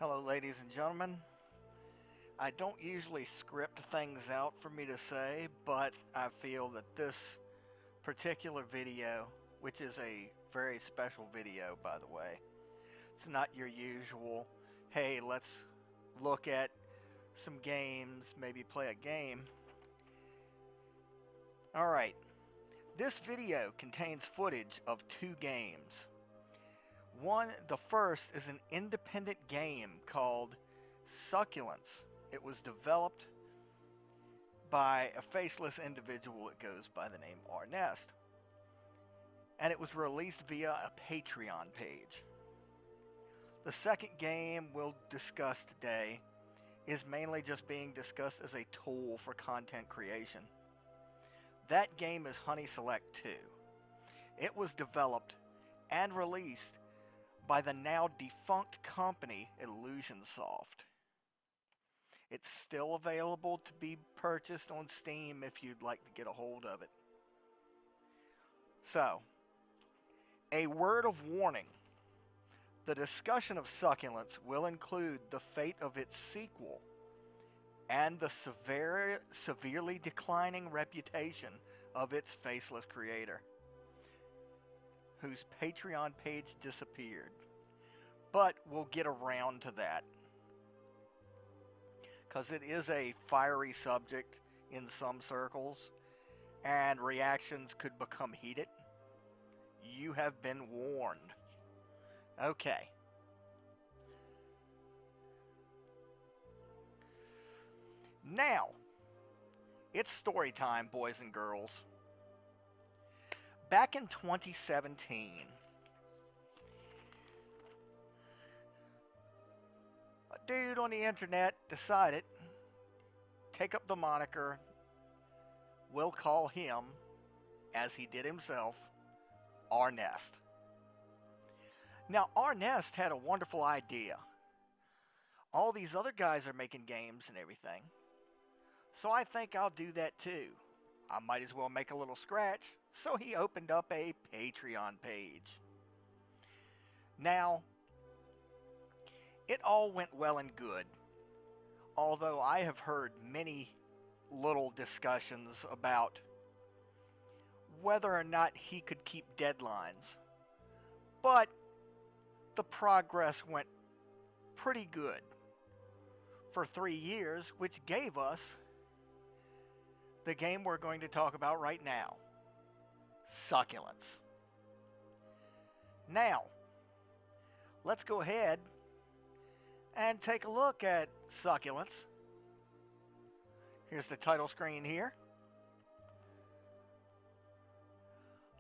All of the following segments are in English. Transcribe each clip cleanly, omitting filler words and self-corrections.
Hello, ladies and gentlemen. I don't usually script things out for me to say, but I feel that this particular video, which is a very special video, by the way, it's not your usual, hey, let's look at some games, maybe play a game. Alright, this video contains footage of two games. The first is an independent game called Succulence. It was developed by a faceless individual that goes by the name Arnest. And it was released via a Patreon page. The second game we'll discuss today is mainly just being discussed as a tool for content creation. That game is Honey Select 2. It was developed and released by the now defunct company Illusionsoft. It's still available to be purchased on Steam if you'd like to get a hold of it. So, a word of warning. The discussion of Succulence will include the fate of its sequel and the severely declining reputation of its faceless creator, whose Patreon page disappeared. But we'll get around to that, because it is a fiery subject in some circles, and reactions could become heated. You have been warned. Okay. Now, it's story time, boys and girls. Back in 2017, a dude on the internet decided to take up the moniker, we'll call him, as he did himself, Arnest. Now, Arnest had a wonderful idea. All these other guys are making games and everything, so I think I'll do that too. I might as well make a little scratch. So he opened up a Patreon page. Now, it all went well and good, although I have heard many little discussions about whether or not he could keep deadlines. But the progress went pretty good for 3 years, which gave us the game we're going to talk about right now, Succulence. Now, let's go ahead and take a look at Succulence. Here's the title screen here.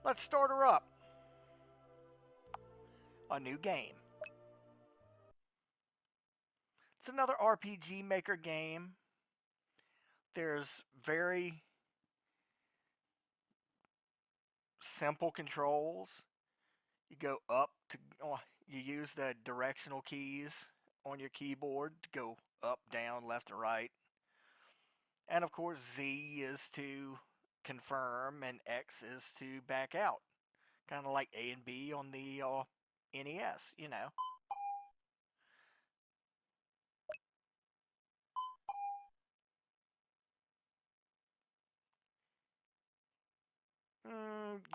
Let's start her up. A new game. It's another RPG Maker game. There's very simple controls. You go up to, you use the directional keys on your keyboard to go up, down, left, and right. And of course, Z is to confirm and X is to back out. Kind of like A and B on the NES, you know.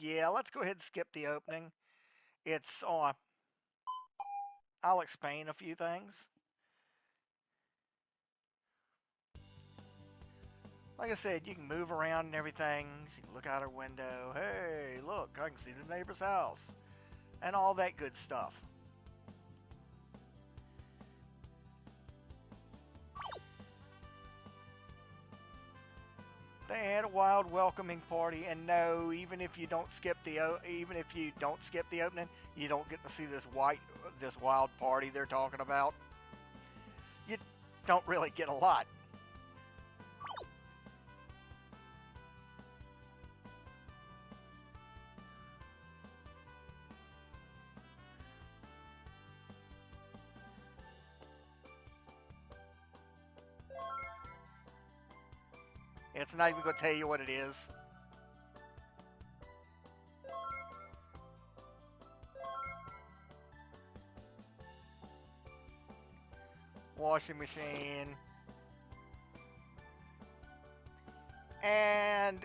Yeah, let's go ahead and skip the opening. It's I'll explain a few things. Like I said, you can move around and everything. You can look out a window. Hey, look, I can see the neighbor's house. And all that good stuff. They had a wild welcoming party, and no, even if you don't skip the opening, you don't get to see this wild party they're talking about. You don't really get a lot. It's not even going to tell you what it is. washing machine, and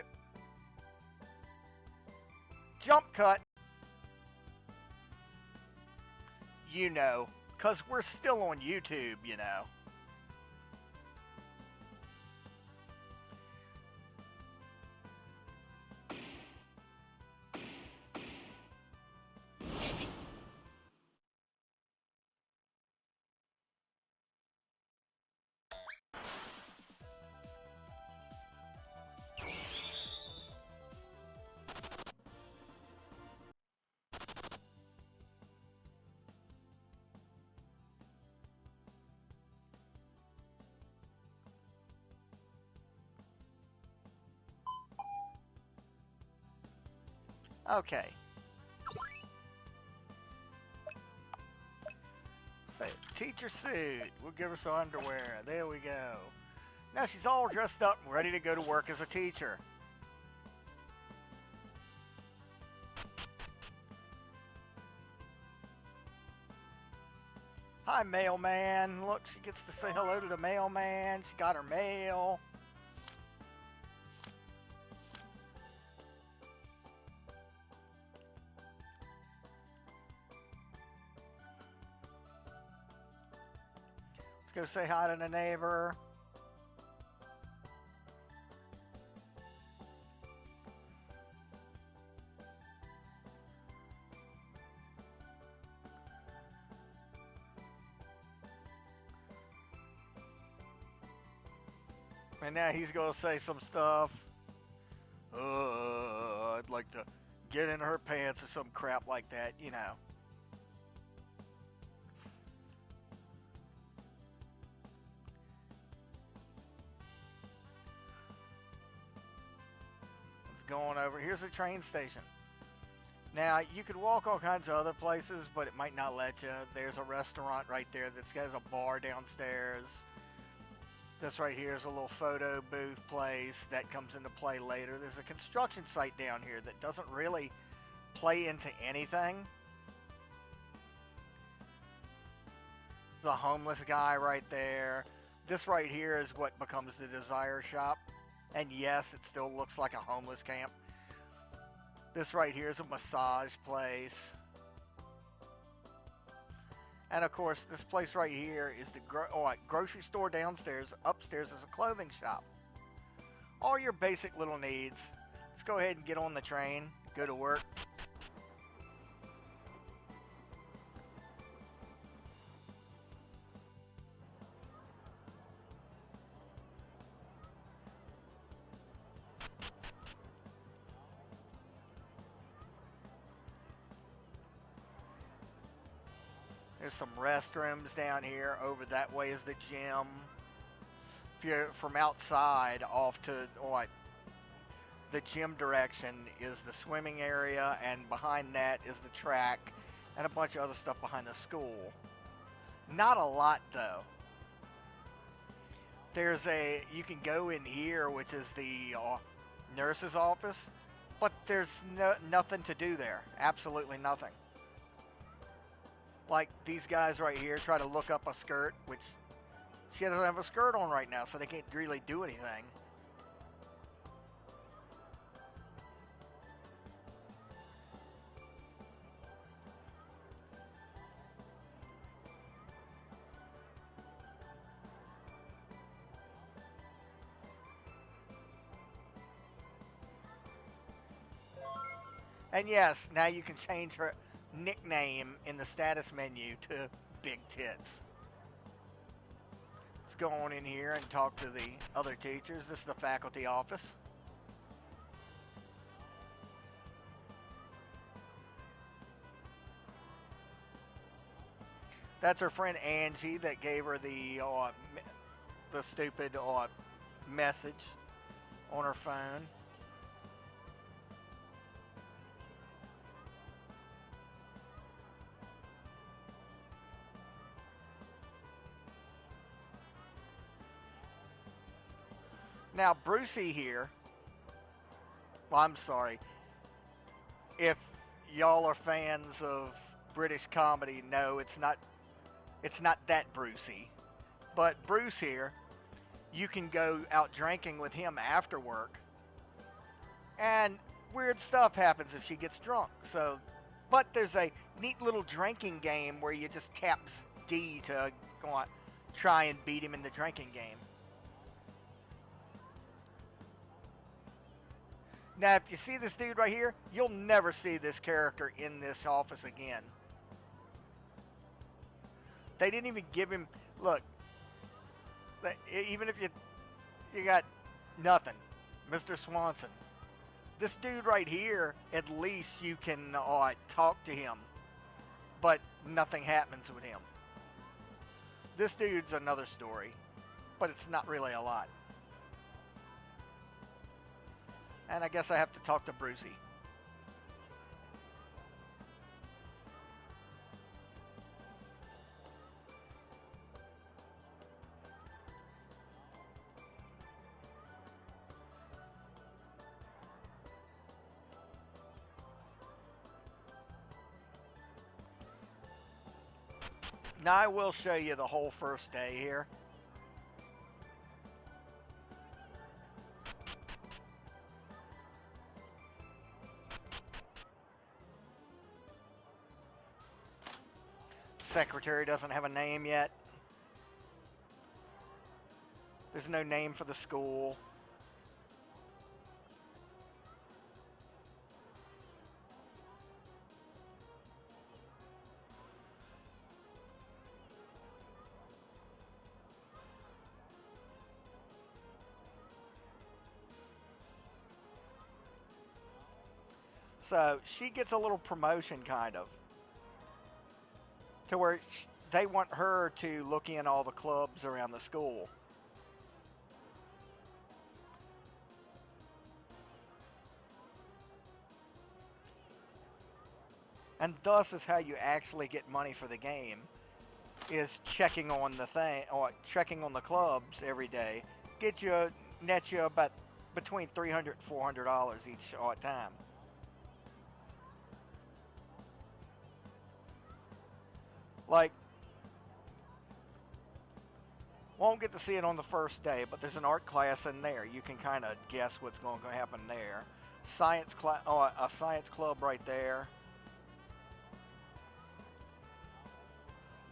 jump cut, you know, because we're still on YouTube, you know. Okay. Say, teacher suit. We'll give her some underwear. There we go. Now she's all dressed up and ready to go to work as a teacher. Hi, mailman. Look, she gets to say hello to the mailman. She got her mail. Let's go say hi to the neighbor. And now he's going to say some stuff. I'd like to get in her pants or some crap like that, you know. It's going over. Here's the train station. Now, you could walk all kinds of other places, but it might not let you. There's a restaurant right there that's got a bar downstairs. This right here is a little photo booth place that comes into play later. There's a construction site down here that doesn't really play into anything. There's a homeless guy right there. This right here is what becomes the Desire Shop. And yes, it still looks like a homeless camp. This right here is a massage place. And of course, this place right here is the grocery store downstairs. Upstairs is a clothing shop. All your basic little needs. Let's go ahead and get on the train. Go to work. There's some restrooms down here. Over that way is the gym. If you're from outside off to the gym direction is the swimming area, and behind that is the track and a bunch of other stuff behind the school. Not a lot though. You can go in here, which is the nurse's office, but there's nothing to do there. Absolutely nothing. Like these guys right here try to look up a skirt, which she doesn't have a skirt on right now, so they can't really do anything. And yes, now you can change her nickname in the status menu to Big Tits. Let's go on in here and talk to the other teachers. This is the faculty office. That's her friend Angie that gave her the stupid message on her phone. Now, Brucey here, well, I'm sorry, if y'all are fans of British comedy, no, it's not that Brucey. But Bruce here, you can go out drinking with him after work, and weird stuff happens if she gets drunk. So, but there's a neat little drinking game where you just tap D to go on, try and beat him in the drinking game. Now, if you see this dude right here, you'll never see this character in this office again. They didn't even give him, look, even if you got nothing, Mr. Swanson. This dude right here, at least you can talk to him, but nothing happens with him. This dude's another story, but it's not really a lot. And I guess I have to talk to Brucey. Now I will show you the whole first day here. Secretary doesn't have a name yet. There's no name for the school. So she gets a little promotion, kind of, to where they want her to look in all the clubs around the school. And thus is how you actually get money for the game, is checking on the thing, or checking on the clubs every day. Net you about between $300 and $400 each time. Like, won't get to see it on the first day, but there's an art class in there. You can kind of guess what's going to happen there. A science club right there.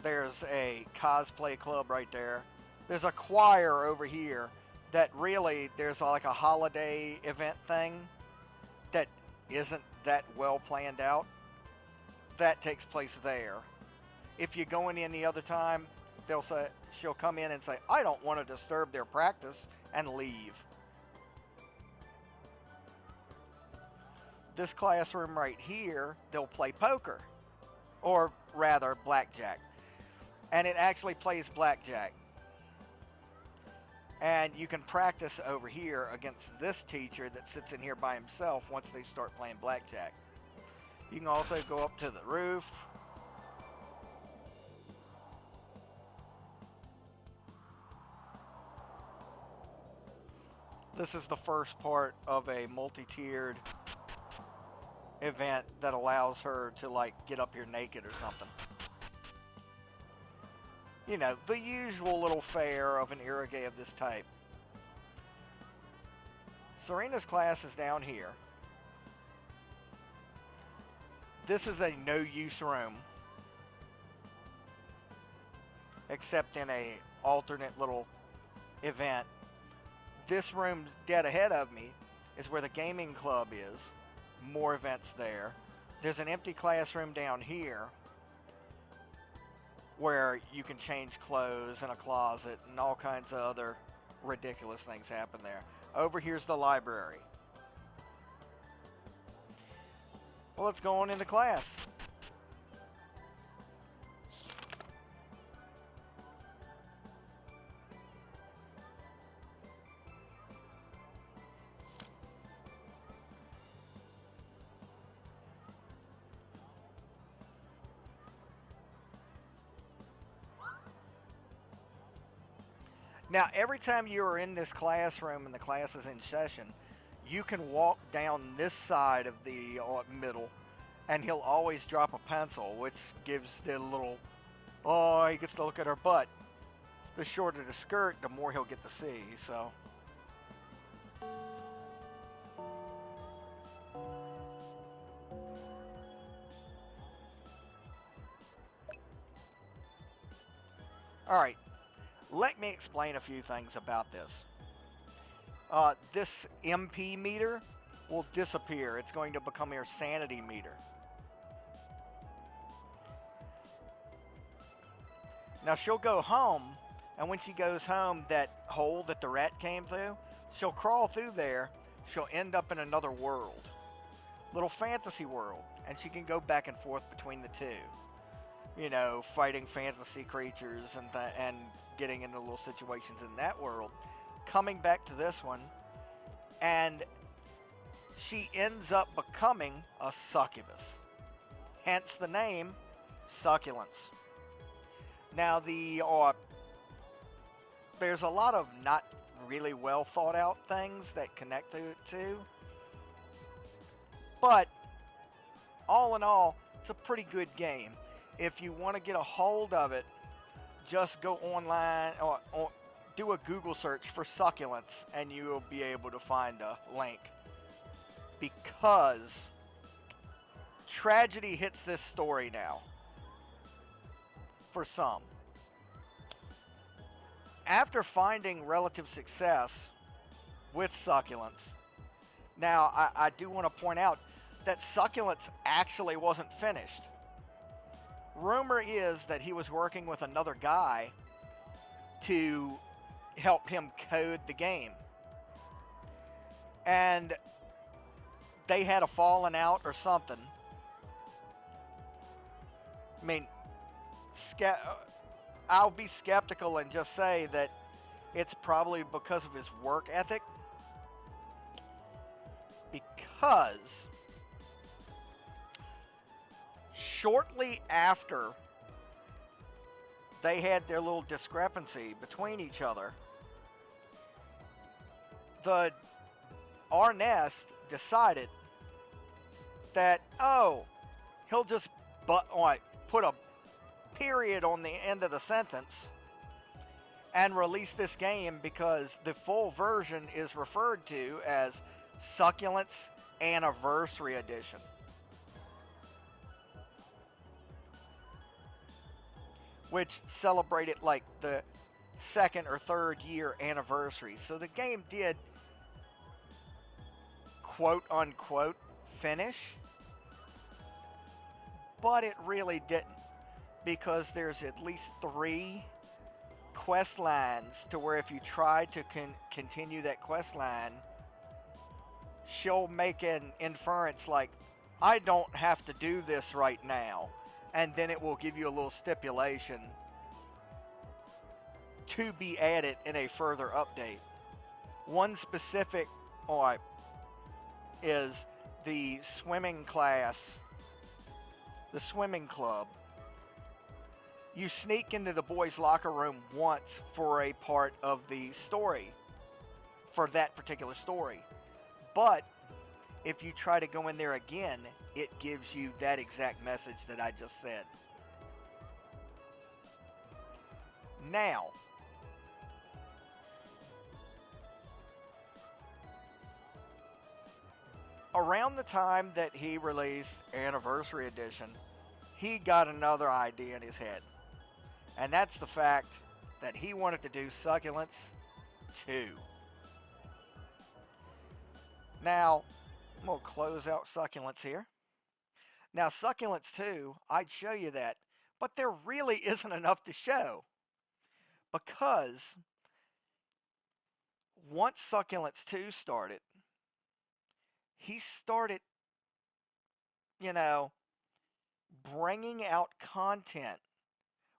There's a cosplay club right there. There's a choir over here that really, there's like a holiday event thing that isn't that well planned out. That takes place there. If you go in any other time, she'll come in and say, I don't want to disturb their practice, and leave. This classroom right here, they'll play poker, or rather blackjack. And it actually plays blackjack. And you can practice over here against this teacher that sits in here by himself once they start playing blackjack. You can also go up to the roof. This is the first part of a multi-tiered event that allows her to, like, get up here naked or something. You know, the usual little fare of an eroge of this type. Serena's class is down here. This is a no-use room, except in a alternate little event. This room dead ahead of me is where the gaming club is. More events there. There's an empty classroom down here where you can change clothes in a closet and all kinds of other ridiculous things happen there. Over here's the library. Well, let's go on into class. Now, every time you are in this classroom and the class is in session, you can walk down this side of the middle, and he'll always drop a pencil, which gives the little, oh, he gets to look at her butt. The shorter the skirt, the more he'll get to see. So, all right, let me explain a few things about this. This MP meter will disappear. It's going to become your sanity meter. Now she'll go home, and when she goes home, that hole that the rat came through, she'll crawl through there. She'll end up in another world, little fantasy world, and she can go back and forth between the two. You know, fighting fantasy creatures and getting into little situations in that world. Coming back to this one, and she ends up becoming a succubus. Hence the name Succulence. Now there's a lot of not really well thought out things that connect to it too. But all in all, it's a pretty good game. If you want to get a hold of it, just go online or do a Google search for Succulence and you will be able to find a link. Because tragedy hits this story now. For some. After finding relative success with Succulence, now I do want to point out that Succulence actually wasn't finished. Rumor is that he was working with another guy to help him code the game. And they had a falling out or something. I mean, I'll be skeptical and just say that it's probably because of his work ethic. Because shortly after they had their little discrepancy between each other, our nest decided that, he'll just put a period on the end of the sentence and release this game because the full version is referred to as Succulence Anniversary Edition. Which celebrated like the second or third year anniversary. So the game did quote unquote finish, but it really didn't, because there's at least 3 quest lines to where if you try to continue that quest line, she'll make an inference like, I don't have to do this right now, and then it will give you a little stipulation to be added in a further update. One specific is the swimming class, the swimming club. You sneak into the boys' locker room once for a part of the story, for that particular story. But if you try to go in there again, it gives you that exact message that I just said. Now, around the time that he released Anniversary Edition, he got another idea in his head. And that's the fact that he wanted to do Succulence 2. Now, I'm going to close out Succulence here. Now, Succulence 2, I'd show you that, but there really isn't enough to show. Because once Succulence 2 started, he started, bringing out content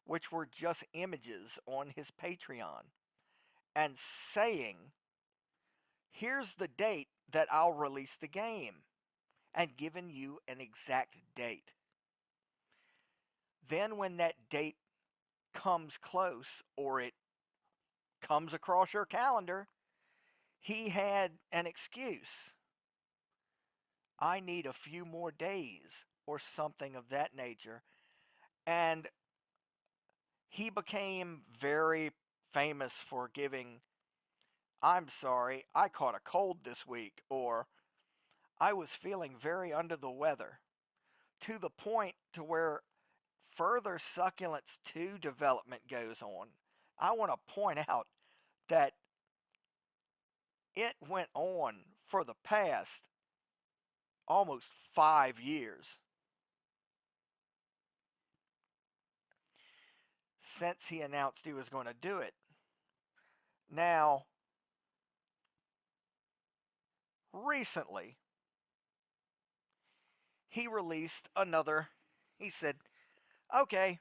which were just images on his Patreon and saying, here's the date that I'll release the game, and giving you an exact date. Then when that date comes close, or it comes across your calendar, he had an excuse. I need a few more days, or something of that nature. And he became very famous for giving, "I'm sorry, I caught a cold this week," or "I was feeling very under the weather," to the point to where further Succulence 2 development goes on. I want to point out that it went on for the past almost 5 years since he announced he was going to do it. Now, recently, he released another. He said, "Okay,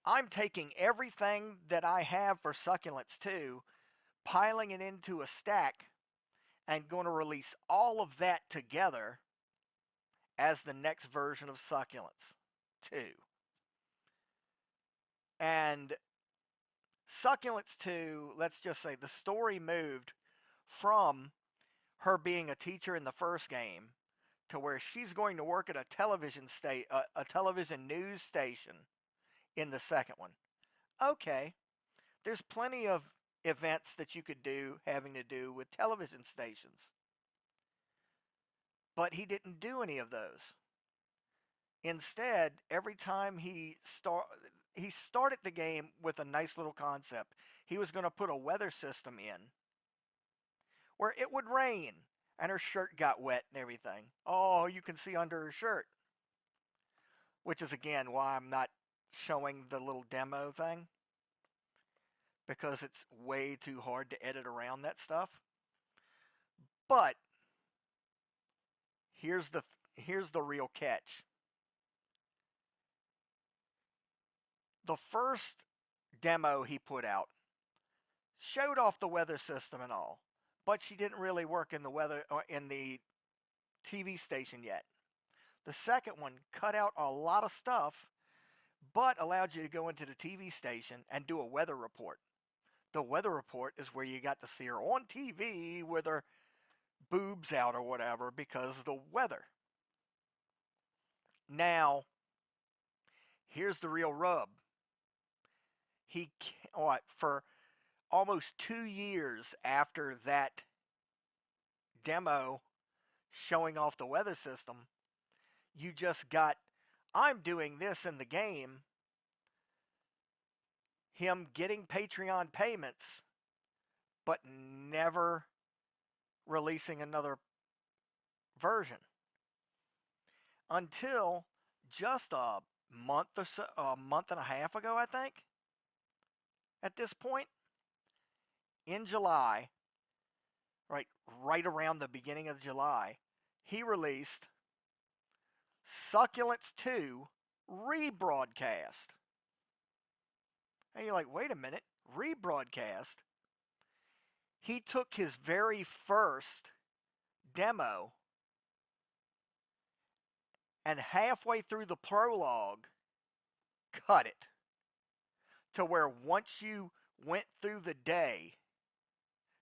I'm taking everything that I have for Succulence 2, piling it into a stack, and going to release all of that together as the next version of Succulence 2." And Succulence 2, let's just say the story moved from her being a teacher in the first game to where she's going to work at a television news station in the second one. Okay, there's plenty of events that you could do having to do with television stations. But he didn't do any of those. Instead, every time he started the game with a nice little concept. He was going to put a weather system in where it would rain and her shirt got wet and everything. Oh, you can see under her shirt. Which is again why I'm not showing the little demo thing, because it's way too hard to edit around that stuff. But here's the real catch. The first demo he put out showed off the weather system and all, but she didn't really work in the weather in the TV station yet. The second one cut out a lot of stuff, but allowed you to go into the TV station and do a weather report. The weather report is where you got to see her on TV with her boobs out or whatever because of the weather. Now, here's the real rub. For almost 2 years after that demo showing off the weather system, you just got, "I'm doing this in the game," him getting Patreon payments, but never releasing another version until just a month and a half ago, I think. At this point, in July, right around the beginning of July, he released Succulence 2 rebroadcast. And you're like, wait a minute, rebroadcast? He took his very first demo and halfway through the prologue cut it to where once you went through the day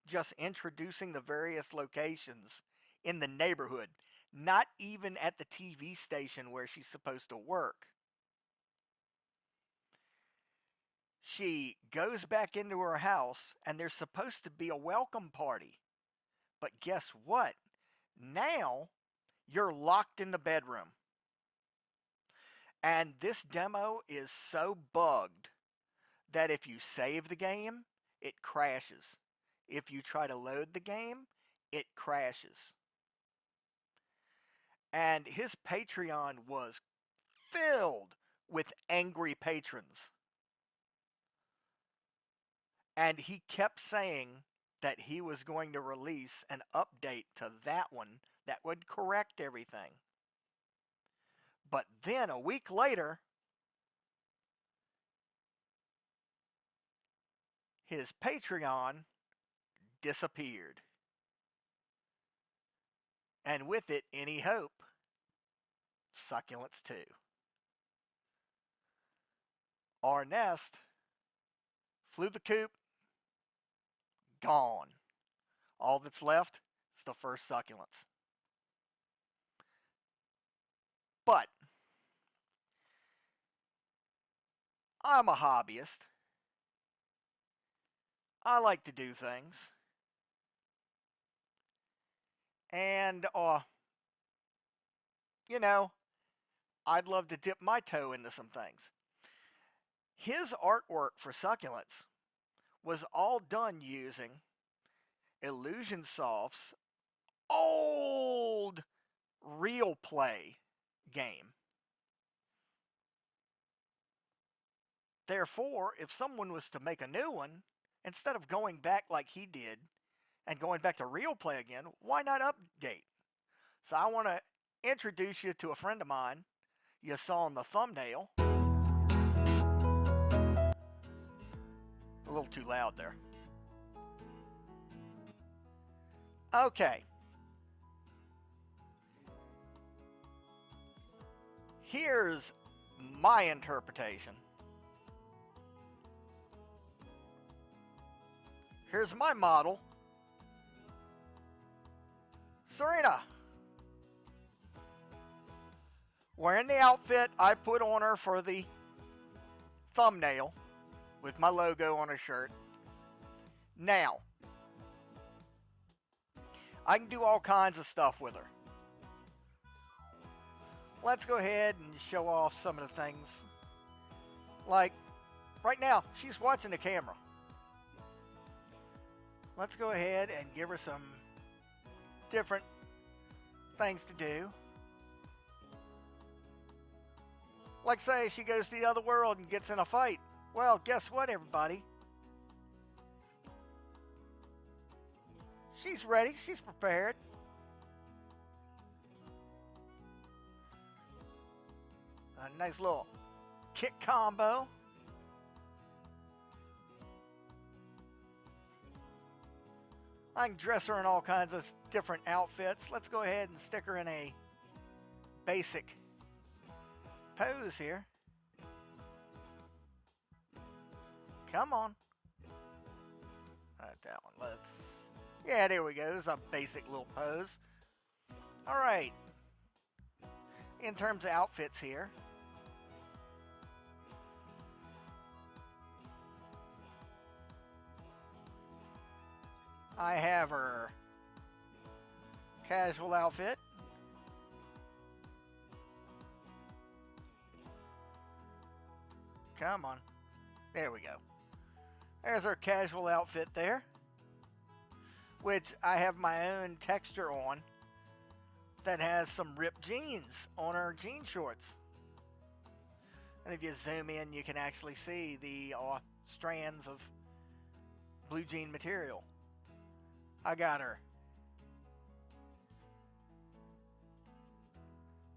just introducing the various locations in the neighborhood, not even at the TV station where she's supposed to work, she goes back into her house and there's supposed to be a welcome party. But guess what? Now you're locked in the bedroom. And this demo is so bugged that if you save the game, it crashes. If you try to load the game, it crashes. And his Patreon was filled with angry patrons. And he kept saying that he was going to release an update to that one that would correct everything. But then a week later, his Patreon disappeared. And with it, any hope. Succulence 2. Our nest flew the coop, gone. All that's left is the first Succulence. But I'm a hobbyist, I like to do things. And, you know, I'd love to dip my toe into some things. His artwork for Succulence was all done using Illusion Soft's old real play game. Therefore, if someone was to make a new one, instead of going back like he did and going back to real play again, why not update? So I want to introduce you to a friend of mine you saw in the thumbnail. A little too loud there. Okay. Here's my interpretation. Here's my model, Serena, wearing the outfit I put on her for the thumbnail with my logo on her shirt. Now, I can do all kinds of stuff with her. Let's go ahead and show off some of the things. Like, right now, she's watching the camera. Let's go ahead and give her some different things to do. Like, say she goes to the other world and gets in a fight. Well, guess what, everybody? She's ready. She's prepared. A nice little kick combo. I can dress her in all kinds of different outfits. Let's go ahead and stick her in a basic pose here. Come on. Not that one. Yeah, there we go. This is a basic little pose. All right. In terms of outfits here, I have her casual outfit. Come on. There we go. There's her casual outfit there, which I have my own texture on that has some ripped jeans on her jean shorts. And if you zoom in, you can actually see the strands of blue jean material. I got her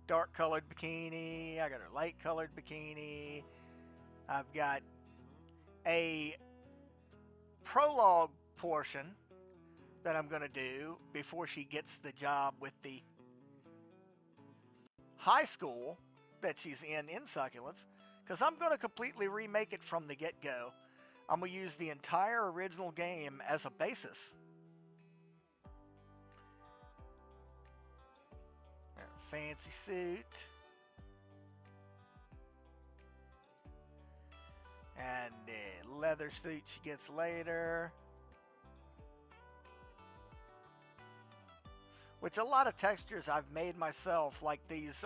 dark colored bikini. I got her light colored bikini. I've got a prologue portion that I'm going to do before she gets the job with the high school that she's in Succulence, because I'm going to completely remake it from the get-go. I'm going to use the entire original game as a basis. Fancy suit. And the leather suit she gets later. Which a lot of textures I've made myself, like these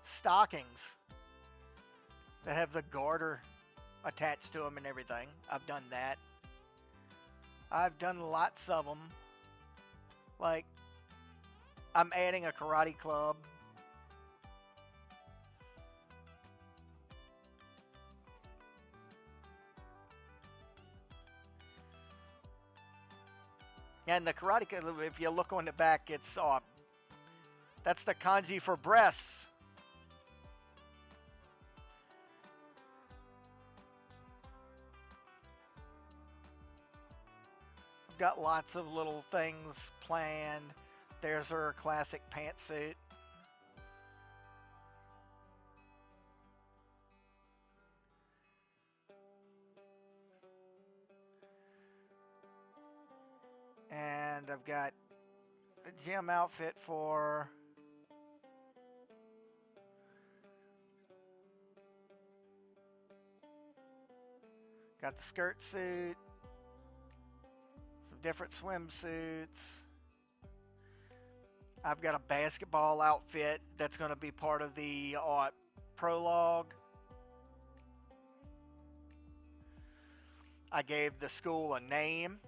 stockings that have the garter attached to them and everything. I've done that. I've done lots of them. Like, I'm adding a karate club. And the karate club, if you look on the back, it's that's the kanji for breasts. Got lots of little things planned. There's her classic pantsuit. And I've got a gym outfit for got the skirt suit. different swimsuits. I've got a basketball outfit that's going to be part of the prologue. I gave the school a name,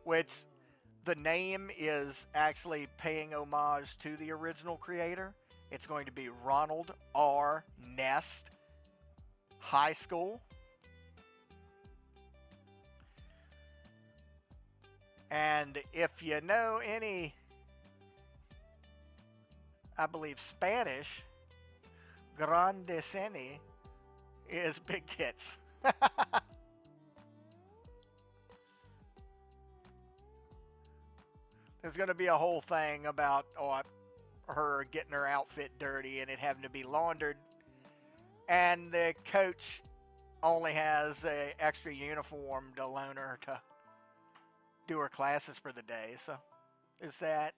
which the name is actually paying homage to the original creator. It's going to be Ronald R. Nest High School. And if you know any, I believe, Spanish, grandecini is big tits. There's going to be a whole thing about her getting her outfit dirty and it having to be laundered. And the coach only has an extra uniform to loan her to do her classes for the day. So there's that.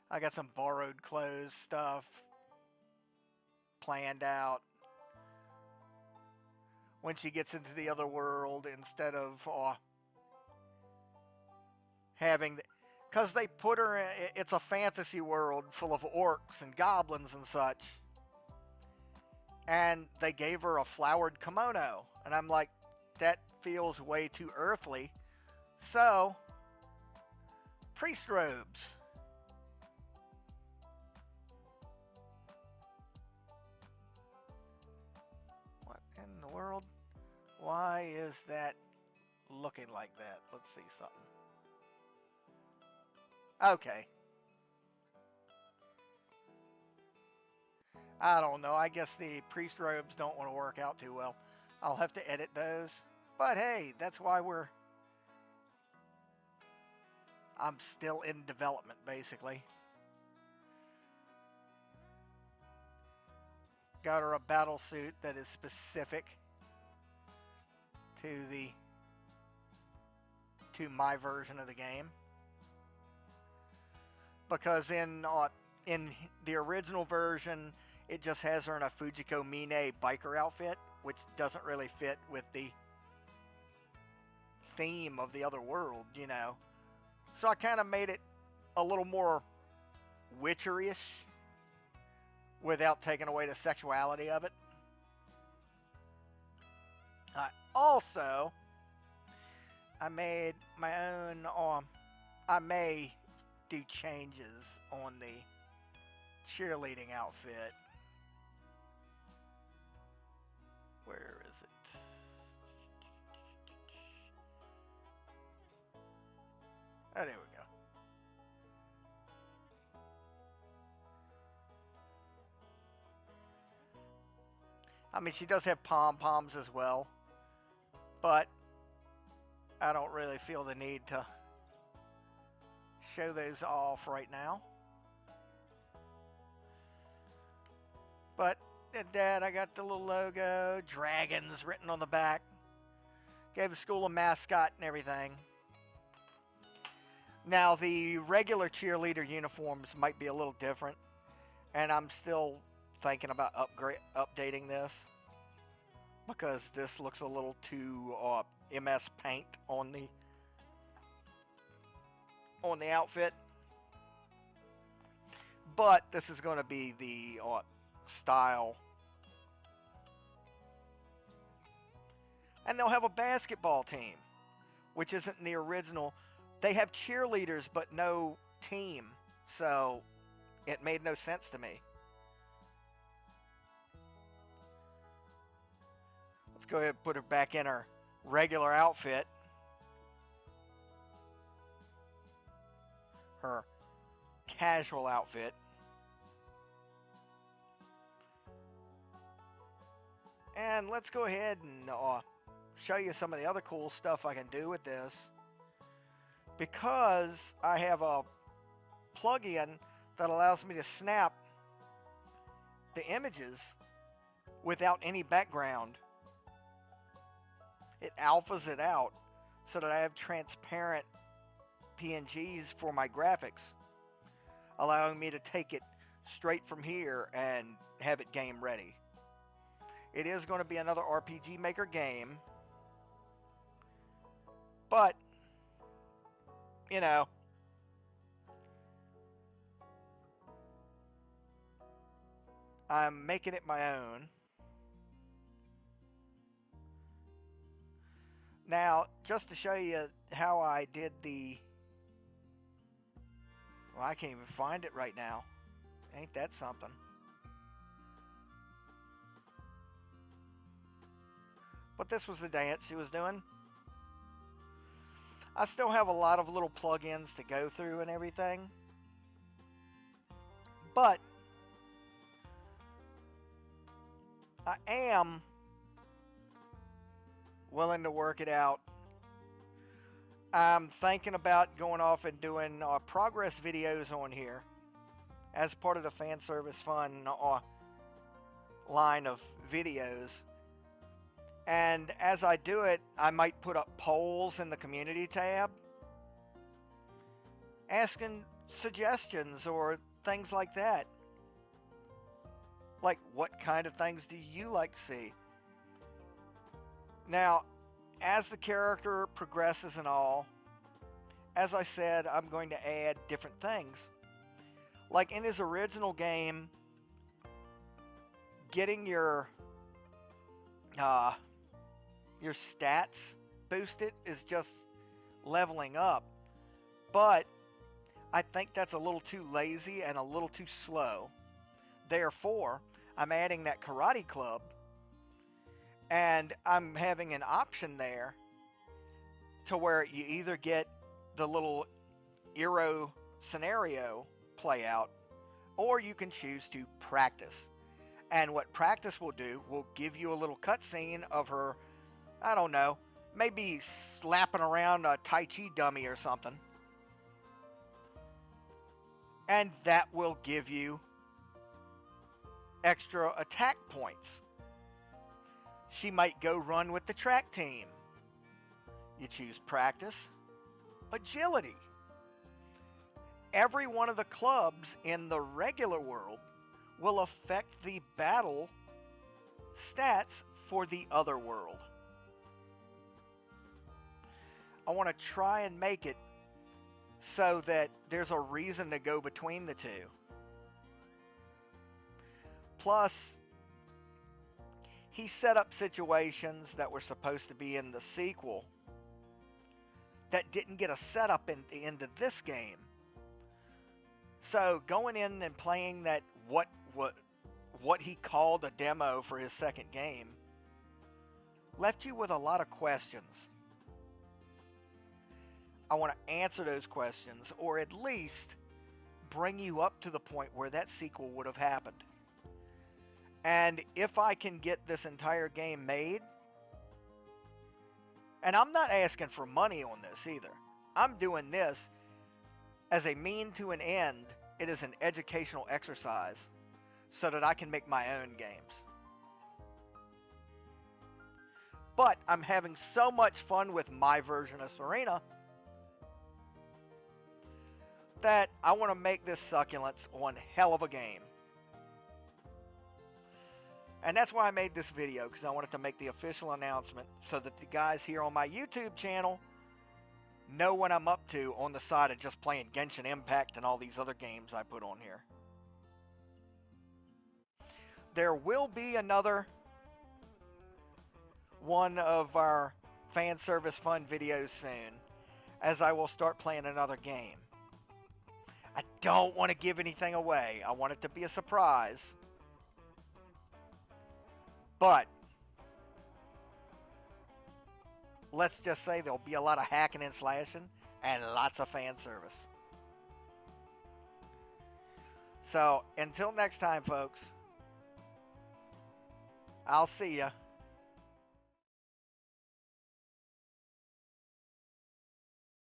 I got some borrowed clothes stuff planned out. When she gets into the other world, instead of having, because they put her in, it's a fantasy world full of orcs and goblins and such, and they gave her a flowered kimono, and I'm like, that feels way too earthly. So priest robes. What in the world? Why is that looking like that? Let's see something. Okay. I don't know. I guess the priest robes don't want to work out too well. I'll have to edit those. But hey, that's why I'm still in development, basically. Got her a battle suit that is specific to my version of the game, because in the original version it just has her in a Fujiko Mine biker outfit, which doesn't really fit with the theme of the other world, you know. So I kind of made it a little more witcherish without taking away the sexuality of it. I made my own, I may do changes on the cheerleading outfit. Where is it? Oh, there we go. I mean, she does have pom-poms as well, but I don't really feel the need to show those off right now. But at that, I got the little logo, dragons written on the back. Gave the school a mascot and everything. Now, the regular cheerleader uniforms might be a little different, and I'm still thinking about updating this, because this looks a little too MS Paint on the outfit. But this is going to be the style. And they'll have a basketball team, which isn't in the original. They have cheerleaders but no team, so it made no sense to me. Let's go ahead and put her back in her regular outfit. Her casual outfit. And let's go ahead and show you some of the other cool stuff I can do with this. Because I have a plugin that allows me to snap the images without any background. It alphas it out so that I have transparent PNGs for my graphics, allowing me to take it straight from here and have it game ready. It is going to be another RPG Maker game, But, you know, I'm making it my own. Now, just to show you how I did the... Well, I can't even find it right now. Ain't that something? But this was the dance she was doing. I still have a lot of little plugins to go through and everything. But I am willing to work it out. I'm thinking about going off and doing progress videos on here as part of the Fanservice Fun line of videos. And as I do it, I might put up polls in the community tab asking suggestions or things like that. Like, what kind of things do you like to see? Now, as the character progresses and all, as I said, I'm going to add different things. Like in his original game, getting your stats boosted is just leveling up. But I think that's a little too lazy and a little too slow. Therefore, I'm adding that karate club, and I'm having an option there to where you either get the little eroge scenario play out, or you can choose to practice. And what practice will do will give you a little cutscene of her, I don't know, maybe slapping around a Tai Chi dummy or something. And that will give you extra attack points. She might go run with the track team. You choose practice, agility. Every one of the clubs in the regular world will affect the battle stats for the other world. I want to try and make it so that there's a reason to go between the two. Plus, he set up situations that were supposed to be in the sequel that didn't get a setup into this game. So going in and playing that what he called a demo for his second game left you with a lot of questions. I want to answer those questions, or at least bring you up to the point where that sequel would have happened. And if I can get this entire game made, and I'm not asking for money on this either. I'm doing this as a mean to an end. It is an educational exercise so that I can make my own games. But I'm having so much fun with my version of Serena that I want to make this Succulence one hell of a game. And that's why I made this video, because I wanted to make the official announcement so that the guys here on my YouTube channel know what I'm up to on the side of just playing Genshin Impact and all these other games I put on here. There will be another one of our fan service fun videos soon, as I will start playing another game. I don't want to give anything away. I want it to be a surprise. But let's just say there'll be a lot of hacking and slashing and lots of fan service. So until next time, folks, I'll see ya.